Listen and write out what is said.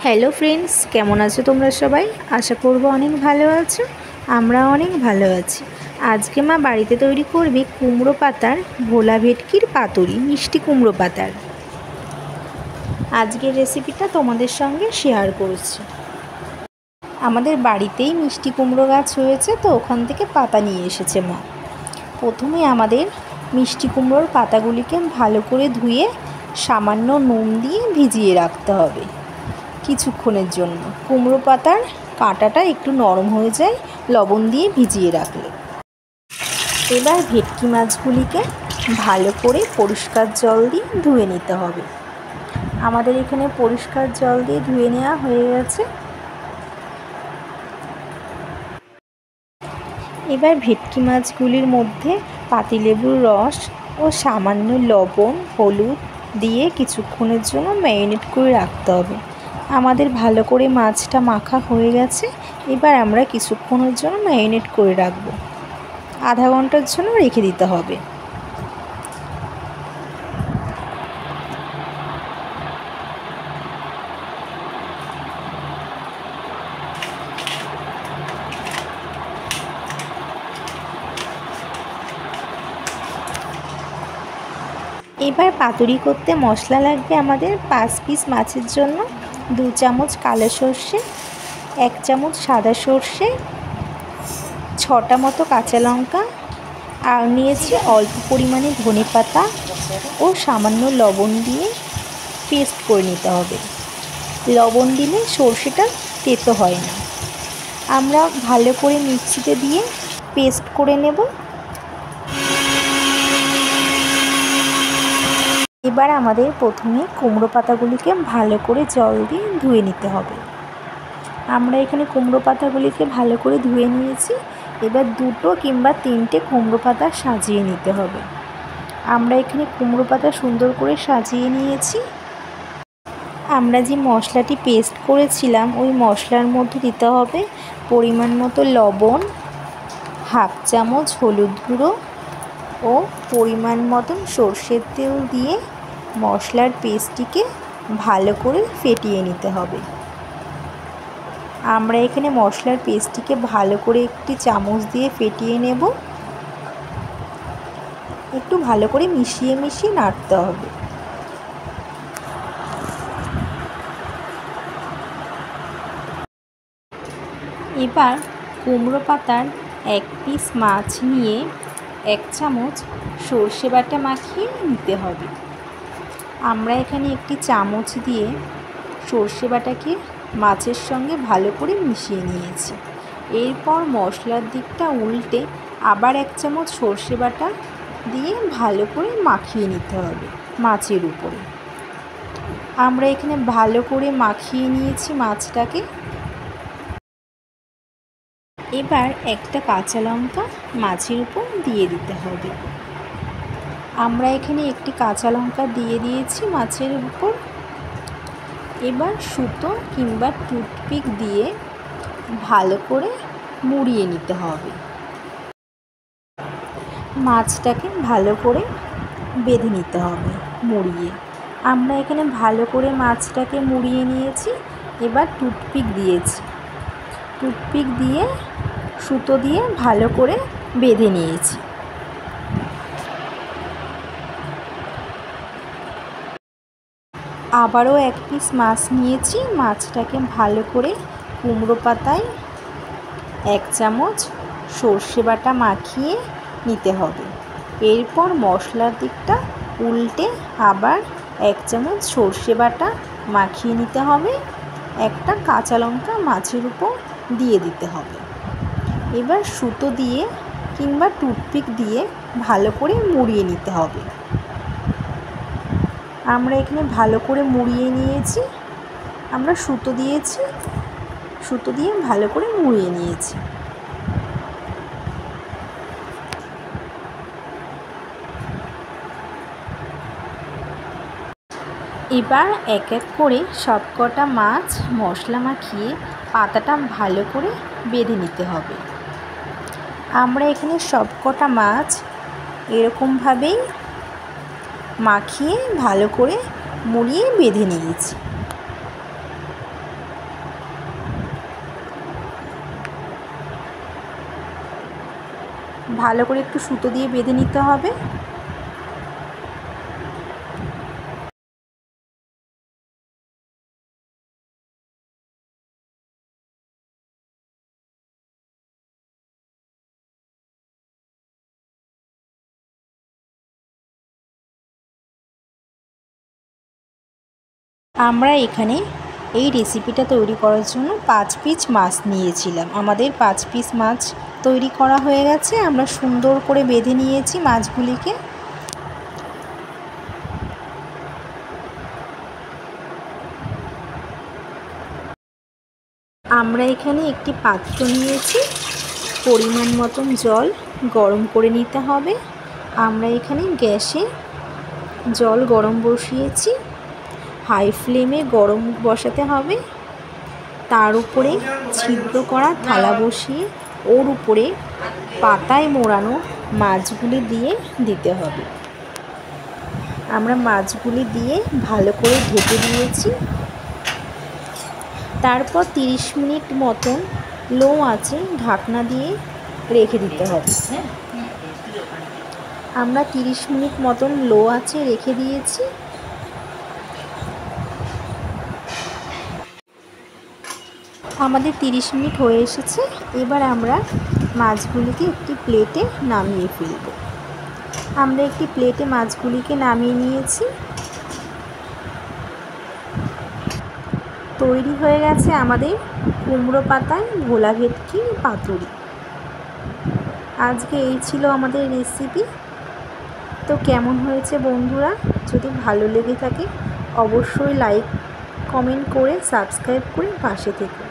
Hello friends, কেমন আছো তোমরা সবাই? আশা করবো অনেক ভালো আছো। আমরা অনেক ভালো আছি। আজকে মা বাড়িতে তৈরি করবে কুমড়ো পাতার ভোলা ভেটকির পাতুরি, মিষ্টি কুমড়ো পাতার। আজকের রেসিপিটা তোমাদের সঙ্গে শেয়ার করছি। আমাদের বাড়িতেই মিষ্টি কুমড়ো গাছ হয়েছে, তো ওখান থেকে পাতা নিয়ে এসেছে মা। প্রথমে আমাদের মিষ্টি কুমড়োর পাতাগুলিকে ভালো করে ধুয়ে সামান্য নুন দিয়ে ভিজিয়ে রাখতে হবে কিছুক্ষণের জন্য। কুমড়ো পাতার কাঁটাটা একটু নরম হয়ে যায় লবণ দিয়ে ভিজিয়ে রাখলে। এবার ভেটকি মাছগুলিকে ভালো করে পরিষ্কার জল দিয়ে ধুয়ে নিতে হবে। আমাদের এখানে পরিষ্কার জল দিয়ে ধুয়ে নেওয়া হয়ে গেছে। এবার ভেটকি মাছগুলির মধ্যে পাতিলেবুর রস ও সামান্য লবণ, হলুদ দিয়ে কিছুক্ষণের জন্য ম্যারিনেট করে রাখতে হবে। আমাদের ভালো করে মাছটা মাখা হয়ে গেছে। এবার আমরা কিছুক্ষণের জন্য ম্যারিনেট করে রাখবো, আধা ঘন্টার জন্য রেখে দিতে হবে। এবার পাতুরি করতে মশলা লাগবে আমাদের 5 পিস মাছের জন্য 2 চামচ কালো সর্ষে, 1 চামচ সাদা সর্ষে, 6টা মতো কাঁচা লঙ্কা, আর নিয়েছি অল্প পরিমাণে ধনেপাতা ও সামান্য লবণ দিয়ে পেস্ট করে নিতে হবে। লবণ দিলে সর্ষেটা তেতো হয় না। আমরা ভালো করে মিক্সিতে দিয়ে পেস্ট করে নেব। এবার আমাদের প্রথমে কুমড়ো পাতাগুলিকে ভালো করে জল দিয়ে ধুয়ে নিতে হবে। আমরা এখানে কুমড়ো পাতাগুলিকে ভালো করে ধুয়ে নিয়েছি। এবার 2 কিংবা 3টে কুমড়ো পাতা সাজিয়ে নিতে হবে। আমরা এখানে কুমড়ো পাতা সুন্দর করে সাজিয়ে নিয়েছি। আমরা যে মশলাটি পেস্ট করেছিলাম ওই মশলার মধ্যে দিতে হবে পরিমাণ মতো লবণ, হাফ চামচ হলুদ গুঁড়ো ও পরিমাণ মতন সর্ষের তেল দিয়ে মশলার পেস্টটিকে ভালো করে ফেটিয়ে নিতে হবে। আমরা এখানে মশলার পেস্টটিকে ভালো করে একটি চামচ দিয়ে ফেটিয়ে নেব। একটু ভালো করে মিশিয়ে নাড়তে হবে। এবার কুমড়ো পাতার 1 পিস মাছ নিয়ে 1 চামচ সর্ষে বাটা মাখিয়ে নিতে হবে। আমরা এখানে একটি চামচ দিয়ে সর্ষে বাটাকে মাছের সঙ্গে ভালো করে মিশিয়ে নিয়েছি। এরপর মশলার দিকটা উল্টে আবার 1 চামচ সর্ষে বাটা দিয়ে ভালো করে মাখিয়ে নিতে হবে মাছের উপরে। আমরা এখানে ভালো করে মাখিয়ে নিয়েছি মাছটাকে। এবার একটা কাঁচা লঙ্কা মাছের উপর দিয়ে দিতে হবে। আমরা এখানে একটি কাঁচা লঙ্কা দিয়ে দিয়েছি মাছের উপর। এবার সুতো কিংবা টুথপিক দিয়ে ভালো করে মুড়িয়ে নিতে হবে। মাছটাকে ভালো করে বেঁধে নিতে হবে মুড়িয়ে। আমরা এখানে ভালো করে মাছটাকে মুড়িয়ে নিয়েছি। এবার টুথপিক দিয়েছি, টুথপিক দিয়ে সুতো দিয়ে ভালো করে বেঁধে নিয়েছি। আবারও 1 পিস মাছ নিয়েছি। মাছটাকে ভালো করে কুমড়ো পাতায় 1 চামচ সর্ষে বাটা মাখিয়ে নিতে হবে। এরপর মশলার দিকটা উল্টে আবার 1 চামচ সর্ষে বাটা মাখিয়ে নিতে হবে। একটা কাঁচা লঙ্কা মাছের উপর দিয়ে দিতে হবে। এবার সুতো দিয়ে কিংবা টুথপিক দিয়ে ভালো করে মুড়িয়ে নিতে হবে। আমরা এখানে ভালো করে মুড়িয়ে নিয়েছি। আমরা সুতো দিয়েছি, সুতো দিয়ে ভালো করে মুড়িয়ে নিয়েছি। এবার এক এক করে সবকটা মাছ মশলা মাখিয়ে পাতাটা ভালো করে বেঁধে নিতে হবে। আমরা এখানে সবকটা মাছ এরকমভাবেই মাখিয়ে ভালো করে মুড়িয়ে বেঁধে নিয়েছি। ভালো করে একটু সুতো দিয়ে বেঁধে নিতে হবে। আমরা এখানে এই রেসিপিটা তৈরি করার জন্য 5 পিস মাছ নিয়েছিলাম। আমাদের 5 পিস মাছ তৈরি করা হয়ে গেছে। আমরা সুন্দর করে বেঁধে নিয়েছি মাছগুলিকে। আমরা এখানে একটি পাত্র নিয়েছি, পরিমাণ মতন জল গরম করে নিতে হবে। আমরা এখানে গ্যাসে জল গরম বসিয়েছি, হাই ফ্লেমে গরম বসাতে হবে। তার উপরে ছিদ্র করা থালা বসিয়ে ওর উপরে পাতায় মোড়ানো মাছগুলি দিয়ে দিতে হবে। আমরা মাছগুলি দিয়ে ভালো করে ঢেকে দিয়েছি। তারপর 30 মিনিট মতন লো আঁচে ঢাকনা দিয়ে রেখে দিতে হবে। আমরা 30 মিনিট মতন লো আঁচে রেখে দিয়েছি। আমাদের 30 মিনিট হয়ে এসেছে। এবার আমরা মাছগুলিকে একটি প্লেটে নামিয়ে ফেলব। আমরা একটি প্লেটে মাছগুলিকে নামিয়ে নিয়েছি। তৈরি হয়ে গেছে আমাদের কুমড়ো পাতায় ভোলা ভেটকি পাতুরি। আজকে এই ছিল আমাদের রেসিপি। তো কেমন হয়েছে বন্ধুরা? যদি ভালো লেগে থাকে অবশ্যই লাইক কমেন্ট করে সাবস্ক্রাইব করে পাশে থেকো।